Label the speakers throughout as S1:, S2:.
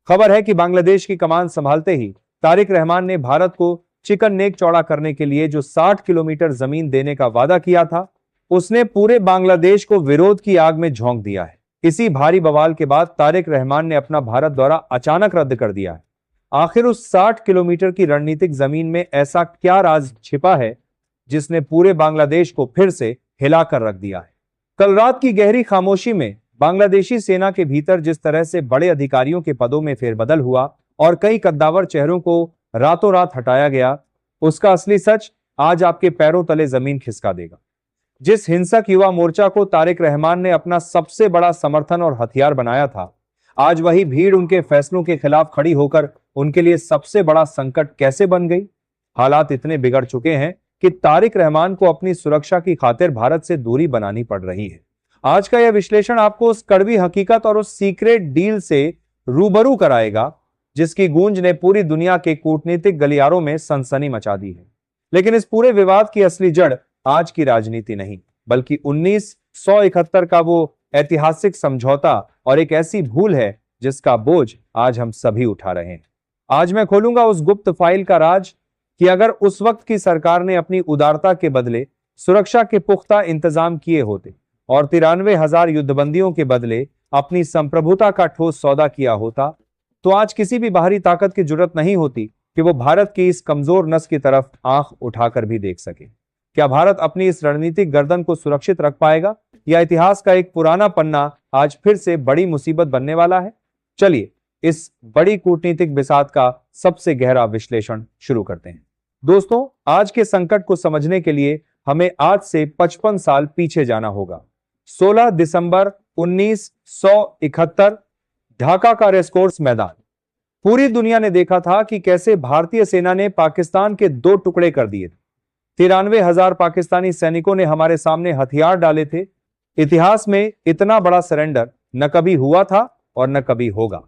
S1: खबर है कि बांग्लादेश की कमान संभालते ही तारिक रहमान ने भारत को चिकन नेक चौड़ा करने के लिए जो 60 किलोमीटर जमीन देने का वादा किया था, उसने पूरे बांग्लादेश को विरोध की आग में झोंक दिया है। इसी भारी बवाल के बाद तारिक रहमान ने अपना भारत दौरा अचानक रद्द कर दिया है। आखिर उस 60 किलोमीटर की रणनीतिक जमीन में ऐसा क्या राज छिपा है जिसने पूरे बांग्लादेश को फिर से हिलाकर रख दिया है? कल रात की गहरी खामोशी में बांग्लादेशी सेना के भीतर जिस तरह से बड़े अधिकारियों के पदों में फेरबदल हुआ और कई कद्दावर चेहरों को रातों रात हटाया गया, उसका असली सच आज आपके पैरों तले जमीन खिसका देगा। जिस हिंसक युवा मोर्चा को तारिक रहमान ने अपना सबसे बड़ा समर्थन और हथियार बनाया था, आज वही भीड़ उनके फैसलों के खिलाफ खड़ी होकर उनके लिए सबसे बड़ा संकट कैसे बन गई? हालात इतने बिगड़ चुके हैं कि तारिक रहमान को अपनी सुरक्षा की खातिर भारत से दूरी बनानी पड़ रही है। आज का यह विश्लेषण आपको उस कड़वी हकीकत और उस सीक्रेट डील से रूबरू कराएगा जिसकी गूंज ने पूरी दुनिया के कूटनीतिक गलियारों में सनसनी मचा दी है। लेकिन इस पूरे विवाद की असली जड़ आज की राजनीति नहीं, बल्कि 1971 का वो ऐतिहासिक समझौता और एक ऐसी भूल है जिसका बोझ आज हम सभी उठा रहे हैं। आज मैं खोलूंगा उस गुप्त फाइल का राज कि अगर उस वक्त की सरकार ने अपनी उदारता के बदले सुरक्षा के पुख्ता इंतजाम किए होते और 93,000 युद्धबंदियों के बदले अपनी संप्रभुता का ठोस सौदा किया होता, तो आज किसी भी बाहरी ताकत की जरूरत नहीं होती कि वो भारत की इस कमजोर नस की तरफ आंख उठाकर भी देख सके। क्या भारत अपनी इस रणनीतिक गर्दन को सुरक्षित रख पाएगा या इतिहास का एक पुराना पन्ना आज फिर से बड़ी मुसीबत बनने वाला है? चलिए इस बड़ी कूटनीतिक बिसात का सबसे गहरा विश्लेषण शुरू करते हैं। दोस्तों, आज के संकट को समझने के लिए हमें आज से 55 साल पीछे जाना होगा। 16 दिसंबर 1971, ढाका का रेसकोर्स मैदान। पूरी दुनिया ने देखा था कि कैसे भारतीय सेना ने पाकिस्तान के 2 टुकड़े कर दिए थे। 93,000 पाकिस्तानी सैनिकों ने हमारे सामने हथियार डाले थे। इतिहास में इतना बड़ा सरेंडर न कभी हुआ था और न कभी होगा।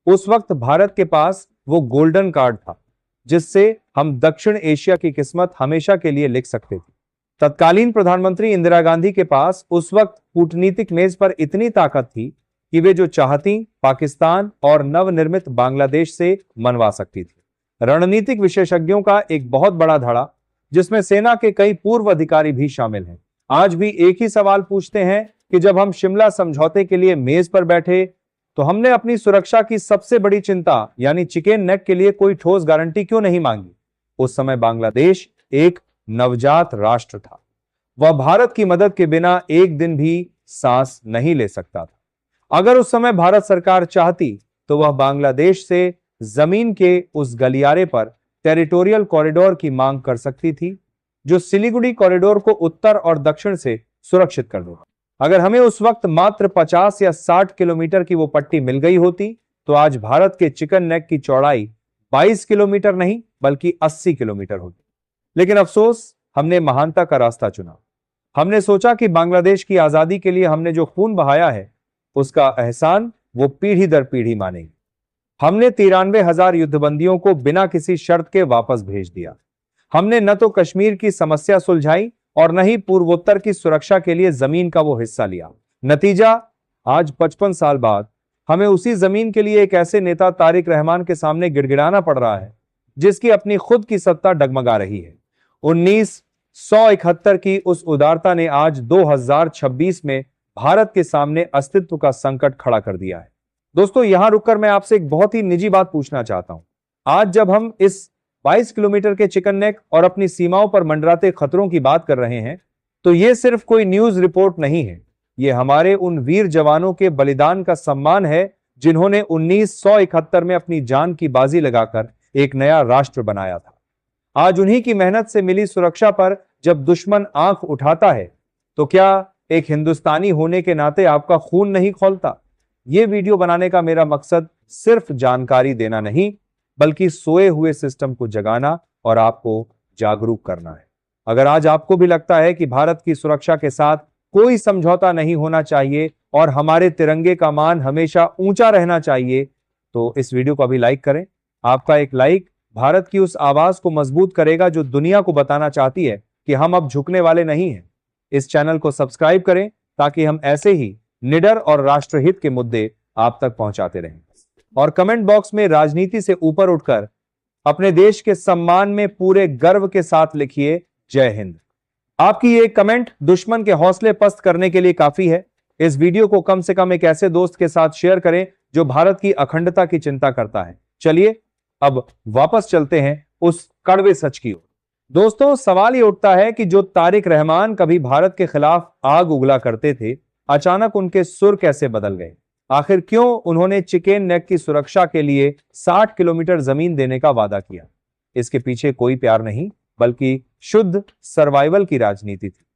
S1: उस वक्त भारत के पास वो गोल्डन कार्ड था जिससे हम दक्षिण एशिया की किस्मत हमेशा के लिए लिख सकते थे। तत्कालीन प्रधानमंत्री इंदिरा गांधी के पास उस वक्त कूटनीतिक मेज पर इतनी ताकत थी कि वे जो चाहती पाकिस्तान और नवनिर्मित बांग्लादेश से मनवा सकती थी। रणनीतिक विशेषज्ञों का एक बहुत बड़ा धड़ा, जिसमें सेना के कई पूर्व अधिकारी भी शामिल हैं, आज भी एक ही सवाल पूछते हैं कि जब हम शिमला समझौते के लिए मेज पर बैठे तो हमने अपनी सुरक्षा की सबसे बड़ी चिंता यानी चिकन नेक के लिए कोई ठोस गारंटी क्यों नहीं मांगी? उस समय बांग्लादेश एक नवजात राष्ट्र था। वह भारत की मदद के बिना एक दिन भी सांस नहीं ले सकता था। अगर उस समय भारत सरकार चाहती तो वह बांग्लादेश से जमीन के उस गलियारे पर टेरिटोरियल कॉरिडोर की मांग कर सकती थी जो सिलीगुड़ी कॉरिडोर को उत्तर और दक्षिण से सुरक्षित कर देगा। अगर हमें उस वक्त मात्र 50 या 60 किलोमीटर की वो पट्टी मिल गई होती तो आज भारत के चिकन नेक की चौड़ाई 22 किलोमीटर नहीं बल्कि 80 किलोमीटर होती। लेकिन अफसोस, हमने महानता का रास्ता चुना। हमने सोचा कि बांग्लादेश की आजादी के लिए हमने जो खून बहाया है उसका एहसान वो पीढ़ी दर पीढ़ी मानेंगे। हमने 93,000 युद्धबंदियों को बिना किसी शर्त के वापस भेज दिया। हमने न तो कश्मीर की समस्या सुलझाई और न ही पूर्वोत्तर की सुरक्षा के लिए जमीन का वो हिस्सा लिया। नतीजा, आज 55 साल बाद हमें उसी जमीन के लिए एक ऐसे नेता तारिक रहमान के सामने गिड़गिड़ाना पड़ रहा है जिसकी अपनी खुद की सत्ता डगमगा रही है। 1971 की उस उदारता ने आज 2026 में भारत के सामने अस्तित्व का संकट खड़ा कर दिया है। दोस्तों, यहां रुककर मैं आपसे एक बहुत ही निजी बात पूछना चाहता हूं। आज जब हम इस 22 किलोमीटर के चिकन नेक और अपनी सीमाओं पर मंडराते खतरों की बात कर रहे हैं तो यह सिर्फ कोई न्यूज रिपोर्ट नहीं है। यह हमारे उन वीर जवानों के बलिदान का सम्मान है जिन्होंने 1971 में अपनी जान की बाजी लगाकर एक नया राष्ट्र बनाया था। आज उन्हीं की मेहनत से मिली सुरक्षा पर जब दुश्मन आंख उठाता है तो क्या एक हिंदुस्तानी होने के नाते आपका खून नहीं खौलता? यह वीडियो बनाने का मेरा मकसद सिर्फ जानकारी देना नहीं बल्कि सोए हुए सिस्टम को जगाना और आपको जागरूक करना है। अगर आज आपको भी लगता है कि भारत की सुरक्षा के साथ कोई समझौता नहीं होना चाहिए और हमारे तिरंगे का मान हमेशा ऊंचा रहना चाहिए तो इस वीडियो को अभी लाइक करें। आपका एक लाइक भारत की उस आवाज को मजबूत करेगा जो दुनिया को बताना चाहती है कि हम अब झुकने वाले नहीं हैं। इस चैनल को सब्सक्राइब करें ताकि हम ऐसे ही निडर और राष्ट्रहित के मुद्दे आप तक पहुंचाते रहें। और कमेंट बॉक्स में राजनीति से ऊपर उठकर अपने देश के सम्मान में पूरे गर्व के साथ लिखिए जय हिंद। आपकी ये कमेंट दुश्मन के हौसले पस्त करने के लिए काफी है। इस वीडियो को कम से कम एक ऐसे दोस्त के साथ शेयर करें जो भारत की अखंडता की चिंता करता है। चलिए अब वापस चलते हैं उस कड़वे सच की ओर। दोस्तों, सवाल ये उठता है कि जो तारिक रहमान कभी भारत के खिलाफ आग उगला करते थे, अचानक उनके सुर कैसे बदल गए? आखिर क्यों उन्होंने चिकेन नेक की सुरक्षा के लिए 60 किलोमीटर जमीन देने का वादा किया? इसके पीछे कोई प्यार नहीं, बल्कि शुद्ध सर्वाइवल की राजनीति थी।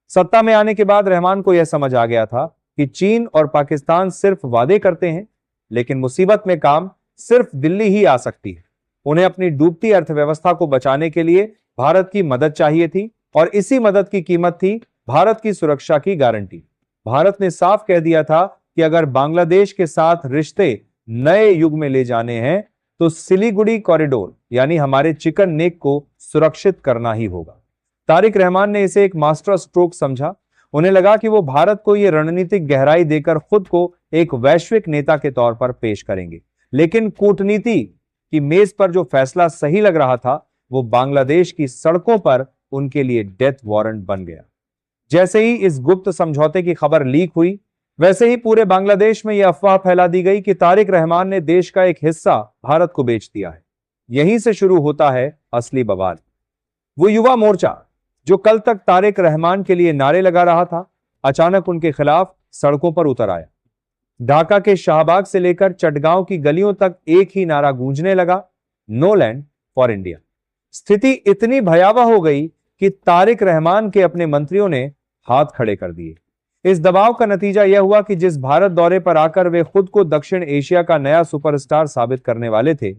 S1: सत्ता में आने के बाद रहमान को यह समझ आ गया था कि चीन और पाकिस्तान सिर्फ वादे करते हैं, लेकिन मुसीबत में काम सिर्फ दिल्ली ही आ सकती है। उन्हें अपनी डूबती अर्थव्यवस्था को बचाने के लिए भारत की मदद चाहिए थी, और इसी मदद की कीमत थी भारत की सुरक्षा की गारंटी। भारत ने साफ कह दिया था कि अगर बांग्लादेश के साथ रिश्ते नए युग में ले जाने हैं तो सिलीगुड़ी कॉरिडोर यानी हमारे चिकन नेक को सुरक्षित करना ही होगा। तारिक रहमान ने इसे एक मास्टर स्ट्रोक समझा। उन्हें लगा कि वो भारत को यह रणनीतिक गहराई देकर खुद को एक वैश्विक नेता के तौर पर पेश करेंगे। लेकिन कूटनीति की मेज पर जो फैसला सही लग रहा था, वो बांग्लादेश की सड़कों पर उनके लिए डेथ वारंट बन गया। जैसे ही इस गुप्त समझौते की खबर लीक हुई, वैसे ही पूरे बांग्लादेश में यह अफवाह फैला दी गई कि तारिक रहमान ने देश का एक हिस्सा भारत को बेच दिया है। यहीं से शुरू होता है असली बवाल। वो युवा मोर्चा जो कल तक तारिक रहमान के लिए नारे लगा रहा था, अचानक उनके खिलाफ सड़कों पर उतर आया। ढाका के शाहबाग से लेकर चटगांव की गलियों तक एक ही नारा गूंजने लगा, नो लैंड फॉर इंडिया। स्थिति इतनी भयावह हो गई कि तारिक रहमान के अपने मंत्रियों ने हाथ खड़े कर दिए। इस दबाव का नतीजा यह हुआ कि जिस भारत दौरे पर आकर वे खुद को दक्षिण एशिया का नया सुपरस्टार साबित करने वाले थे,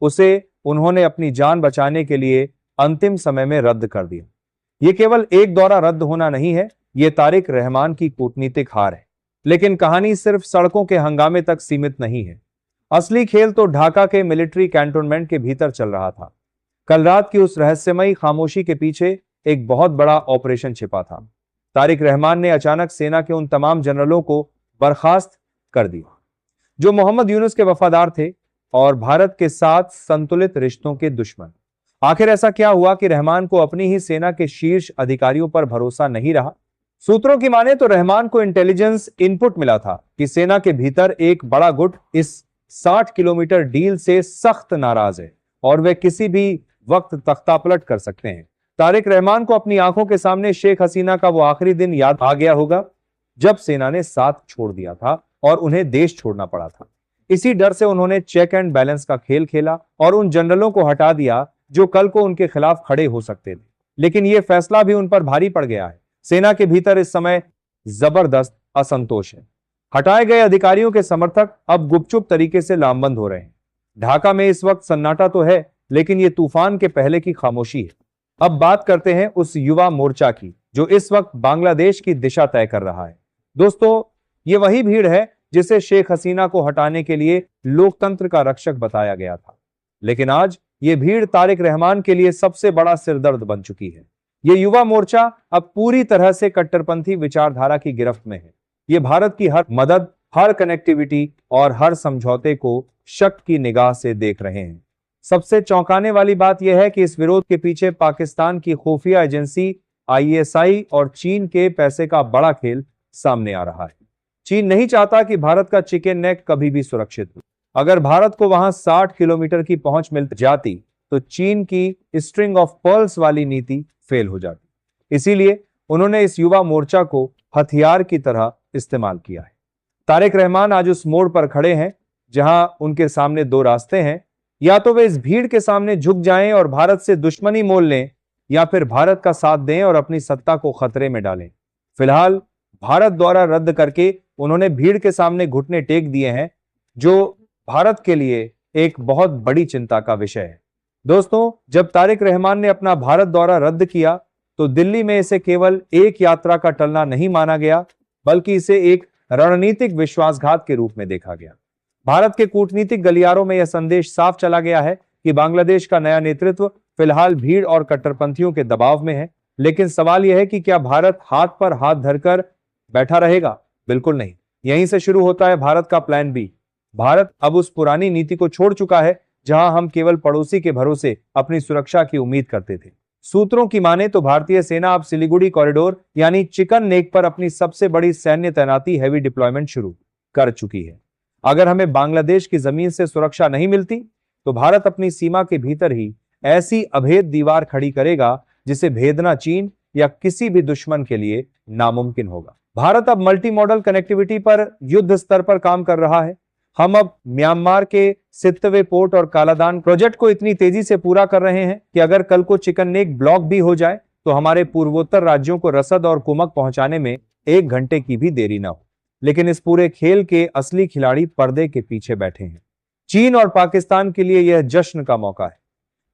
S1: उसे उन्होंने अपनी जान बचाने के लिए अंतिम समय में रद्द कर दिया। यह केवल एक दौरा रद्द होना नहीं है, यह तारिक रहमान की कूटनीतिक हार है। लेकिन कहानी सिर्फ सड़कों के हंगामे तक सीमित नहीं है। असली खेल तो ढाका के मिलिट्री कैंटोनमेंट के भीतर चल रहा था। कल रात की उस रहस्यमयी खामोशी के पीछे एक बहुत बड़ा ऑपरेशन छिपा था। तारिक रहमान ने अचानक सेना के उन तमाम जनरलों को बर्खास्त कर दिया जो मोहम्मद यूनुस के वफादार थे और भारत के साथ संतुलित रिश्तों के दुश्मन। आखिर ऐसा क्या हुआ कि रहमान को अपनी ही सेना के शीर्ष अधिकारियों पर भरोसा नहीं रहा? सूत्रों की माने तो रहमान को इंटेलिजेंस इनपुट मिला था कि सेना के भीतर एक बड़ा गुट इस 60 किलोमीटर डील से सख्त नाराज है और वे किसी भी वक्त तख्तापलट कर सकते हैं। तारिक रहमान को अपनी आंखों के सामने शेख हसीना का वो आखिरी दिन याद आ गया होगा जब सेना ने साथ छोड़ दिया था और उन्हें देश छोड़ना पड़ा था। इसी डर से उन्होंने चेक एंड बैलेंस का खेल खेला और उन जनरलों को हटा दिया जो कल को उनके खिलाफ खड़े हो सकते थे। लेकिन यह फैसला भी उन पर भारी पड़ गया है। सेना के भीतर इस समय जबरदस्त असंतोष है। हटाए गए अधिकारियों के समर्थक अब गुपचुप तरीके से लामबंद हो रहे हैं। ढाका में इस वक्त सन्नाटा तो है, लेकिन यह तूफान के पहले की खामोशी है। अब बात करते हैं उस युवा मोर्चा की जो इस वक्त बांग्लादेश की दिशा तय कर रहा है। दोस्तों, ये वही भीड़ है जिसे शेख हसीना को हटाने के लिए लोकतंत्र का रक्षक बताया गया था। लेकिन आज ये भीड़ तारिक रहमान के लिए सबसे बड़ा सिरदर्द बन चुकी है। ये युवा मोर्चा अब पूरी तरह से कट्टरपंथी विचारधारा की गिरफ्त में है। ये भारत की हर मदद, हर कनेक्टिविटी और हर समझौते को शक की निगाह से देख रहे हैं। सबसे चौंकाने वाली बात यह है कि इस विरोध के पीछे पाकिस्तान की खुफिया एजेंसी ISI और चीन के पैसे का बड़ा खेल सामने आ रहा है। चीन नहीं चाहता कि भारत का चिकन नेक कभी भी सुरक्षित हो। अगर भारत को वहां 60 किलोमीटर की पहुंच मिल जाती तो चीन की स्ट्रिंग ऑफ पर्ल्स वाली नीति फेल हो जाती। इसीलिए उन्होंने इस युवा मोर्चा को हथियार की तरह इस्तेमाल किया है। तारिक रहमान आज उस मोड़ पर खड़े हैं जहां उनके सामने दो रास्ते हैं। या तो वे इस भीड़ के सामने झुक जाएं और भारत से दुश्मनी मोल लें, या फिर भारत का साथ दें और अपनी सत्ता को खतरे में डालें। फिलहाल भारत द्वारा रद्द करके उन्होंने भीड़ के सामने घुटने टेक दिए हैं, जो भारत के लिए एक बहुत बड़ी चिंता का विषय है। दोस्तों, जब तारिक रहमान ने अपना भारत दौरा रद्द किया तो दिल्ली में इसे केवल एक यात्रा का टलना नहीं माना गया, बल्कि इसे एक रणनीतिक विश्वासघात के रूप में देखा गया। भारत के कूटनीतिक गलियारों में यह संदेश साफ चला गया है कि बांग्लादेश का नया नेतृत्व फिलहाल भीड़ और कट्टरपंथियों के दबाव में है। लेकिन सवाल यह है कि क्या भारत हाथ पर हाथ धरकर बैठा रहेगा? बिल्कुल नहीं। यहीं से शुरू होता है भारत का प्लान बी। भारत अब उस पुरानी नीति को छोड़ चुका है जहां हम केवल पड़ोसी के भरोसे अपनी सुरक्षा की उम्मीद करते थे। सूत्रों की माने तो भारतीय सेना अब सिलीगुड़ी कॉरिडोर यानी चिकन नेक पर अपनी सबसे बड़ी सैन्य तैनाती हैवी डिप्लॉयमेंट शुरू कर चुकी है। अगर हमें बांग्लादेश की जमीन से सुरक्षा नहीं मिलती तो भारत अपनी सीमा के भीतर ही ऐसी अभेद दीवार खड़ी करेगा जिसे भेदना चीन या किसी भी दुश्मन के लिए नामुमकिन होगा। भारत अब मल्टी मॉडल कनेक्टिविटी पर युद्ध स्तर पर काम कर रहा है। हम अब म्यांमार के सितवे पोर्ट और कालादान प्रोजेक्ट को इतनी तेजी से पूरा कर रहे हैं कि अगर कल को चिकन नेक ब्लॉक भी हो जाए तो हमारे पूर्वोत्तर राज्यों को रसद और कुमक पहुंचाने में 1 घंटे की भी देरी ना हो। लेकिन इस पूरे खेल के असली खिलाड़ी पर्दे के पीछे बैठे हैं। चीन और पाकिस्तान के लिए यह जश्न का मौका है।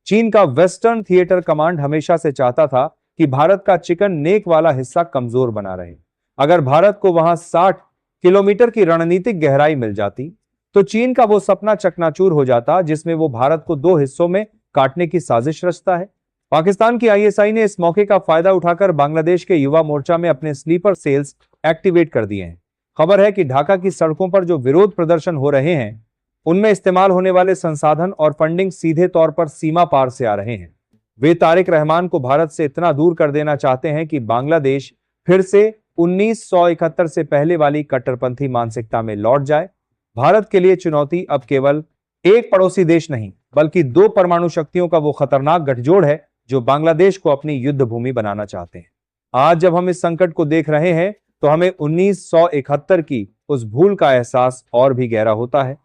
S1: चीन का वेस्टर्न थिएटर कमांड हमेशा से चाहता था कि भारत का चिकन नेक वाला हिस्सा कमजोर बना रहे। अगर भारत को वहां 60 किलोमीटर की रणनीतिक गहराई मिल जाती तो चीन का वो सपना चकनाचूर हो जाता जिसमें वो भारत को 2 हिस्सों में काटने की साजिश रचता है। पाकिस्तान की आईएसआई ने इस मौके का फायदा उठाकर बांग्लादेश के युवा मोर्चा में अपने स्लीपर सेल्स एक्टिवेट कर दिए हैं। खबर है कि ढाका की सड़कों पर जो विरोध प्रदर्शन हो रहे हैं उनमें इस्तेमाल होने वाले संसाधन और फंडिंग सीधे तौर पर सीमा पार से आ रहे हैं। वे तारिक रहमान को भारत से इतना दूर कर देना चाहते हैं कि बांग्लादेश फिर से 1971 से पहले वाली कट्टरपंथी मानसिकता में लौट जाए। भारत के लिए चुनौती अब केवल एक पड़ोसी देश नहीं बल्कि 2 परमाणु शक्तियों का वो खतरनाक गठजोड़ है जो बांग्लादेश को अपनी युद्ध भूमि बनाना चाहते हैं। आज जब हम इस संकट को देख रहे हैं तो हमें 1971 की उस भूल का एहसास और भी गहरा होता है।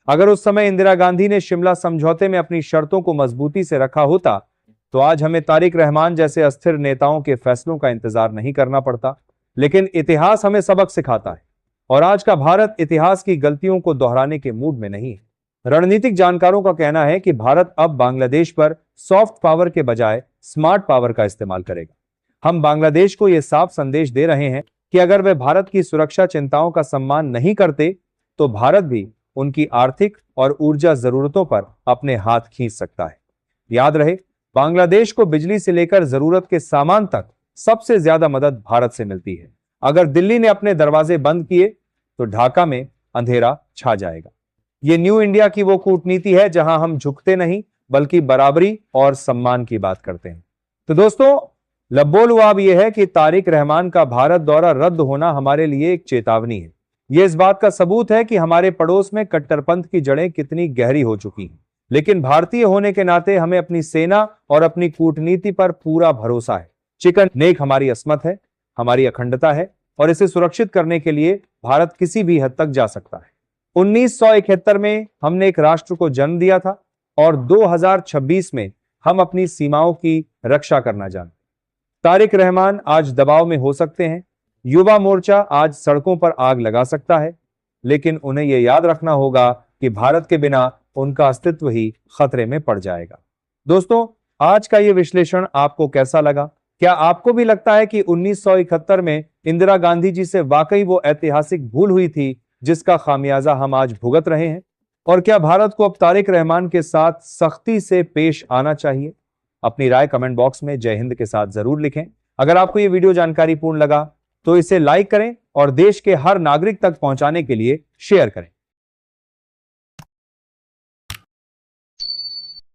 S1: अगर उस समय इंदिरा गांधी ने शिमला समझौते में अपनी शर्तों को मजबूती से रखा होता तो आज हमें तारिक रहमान जैसे अस्थिर नेताओं के फैसलों का इंतजार नहीं करना पड़ता। लेकिन इतिहास हमें सबक सिखाता है और आज का भारत इतिहास की गलतियों को दोहराने के मूड में नहीं है। रणनीतिक जानकारों का कहना है कि भारत अब बांग्लादेश पर सॉफ्ट पावर के बजाय स्मार्ट पावर का इस्तेमाल करेगा। हम बांग्लादेश को यह साफ संदेश दे रहे हैं कि अगर वे भारत की सुरक्षा चिंताओं का सम्मान नहीं करते तो भारत भी उनकी आर्थिक और ऊर्जा जरूरतों पर अपने हाथ खींच सकता है। याद रहे, बांग्लादेश को बिजली से लेकर जरूरत के सामान तक सबसे ज्यादा मदद भारत से मिलती है। अगर दिल्ली ने अपने दरवाजे बंद किए तो ढाका में अंधेरा छा जाएगा। ये न्यू इंडिया की वो कूटनीति है जहां हम झुकते नहीं बल्कि बराबरी और सम्मान की बात करते हैं। तो दोस्तों, लबोलुआब यह है कि तारिक रहमान का भारत दौरा रद्द होना हमारे लिए एक चेतावनी है। यह इस बात का सबूत है कि हमारे पड़ोस में कट्टरपंथ की जड़ें कितनी गहरी हो चुकी हैं। लेकिन भारतीय होने के नाते हमें अपनी सेना और अपनी कूटनीति पर पूरा भरोसा है। चिकन नेक हमारी अस्मत है, हमारी अखंडता है और इसे सुरक्षित करने के लिए भारत किसी भी हद तक जा सकता है। 1971 में हमने एक राष्ट्र को जन्म दिया था और 2026 में हम अपनी सीमाओं की रक्षा करना जानते। तारिक रहमान आज दबाव में हो सकते हैं, युवा मोर्चा आज सड़कों पर आग लगा सकता है, लेकिन उन्हें यह याद रखना होगा कि भारत के बिना उनका अस्तित्व ही खतरे में पड़ जाएगा। दोस्तों, आज का यह विश्लेषण आपको कैसा लगा? क्या आपको भी लगता है कि 1971 में इंदिरा गांधी जी से वाकई वो ऐतिहासिक भूल हुई थी जिसका खामियाजा हम आज भुगत रहे हैं? और क्या भारत को अब तारिक रहमान के साथ सख्ती से पेश आना चाहिए? अपनी राय कमेंट बॉक्स में जय हिंद के साथ जरूर लिखें। अगर आपको ये वीडियो जानकारीपूर्ण लगा तो इसे लाइक करें और देश के हर नागरिक तक पहुंचाने के लिए शेयर करें।